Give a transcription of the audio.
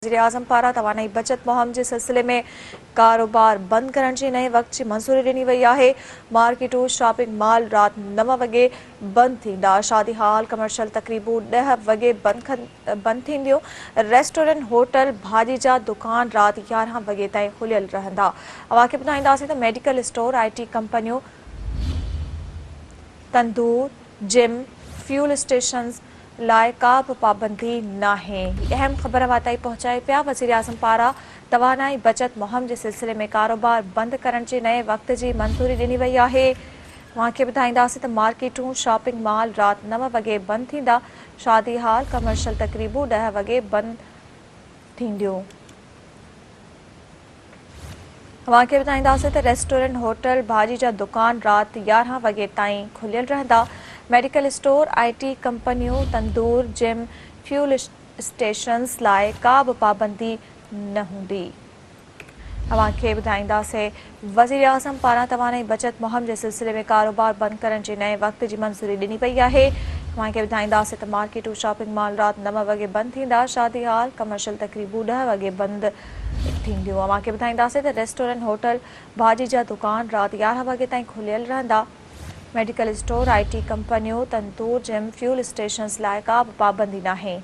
वज़ीर-ए-आज़म पारां तवानाई बचत मुहिम जे सिलसिले में कारोबार बंद करण जी नए वक्त जी मंज़ूरी ॾिनी वई आहे। मार्केटूं शॉपिंग मॉल राति 9 वॻे बंदि थींदा। शादी हॉल कमर्शियल तक़रीबूं 10 वॻे बंदि थींदियूं। रेस्टोरेंट होटल भाॼी जा दुकान राति 11 वॻे ताईं खुलियल रहंदा। अव्हांखे ॿुधाईंदासीं त मेडिकल स्टोर IT कंपनियूं तंदूर जिम फ्यूल स्टेशन लाइ का बि पाबंदी नाहे। अहम ख़बर अवां ताईं पहुचाए पिया। वज़ीर-ए-आज़म पारां तवानाई बचत मुहिम जे सिलसिले में कारोबार बंद करण जे नए वक्त जी मंज़ूरी ॾिनी वई आहे। अव्हांखे ॿुधाईंदासीं त मार्केटूं शॉपिंग मॉल राति 9 वॻे बंदि थींदा। शादी हॉल कमर्शियल तक़रीबूं 10 वॻे बंदि थींदियूं। अव्हांखे ॿुधाईंदासीं त रेस्टोरेंट होटल भाॼी जा दुकान राति 11 वॻे ताईं खुलियल रहंदा। मेडिकल स्टोर IT कंपनियूं तंदूर जिम फ्यूल स्टेशन्स लाइ का बि पाबंदी न हूंदी। अव्हांखे ॿुधाईंदासीं वज़ीर-ए-आज़म पारां तवानाई बचत मुहिम जे सिलसिले में कारोबार बंद करण जे नए वक्त जी मंज़ूरी ॾिनी वई आहे। अव्हांखे ॿुधाईंदासीं त मार्केटूं शॉपिंग मॉल राति 9 वॻे बंदि थींदा। शादी हॉल कमर्शियल तक़रीबूं 10 वॻे बंदि थींदियूं। अव्हांखे ॿुधाईंदासीं त रेस्टोरेंट होटल भाॼी जा दुकान राति 11 वॻे ताईं खुलियल रहंदा। मेडिकल स्टोर IT कंपनियूं तंदूर जिम फ्यूल स्टेशन्स लाइ का बि पाबंदी नाहे।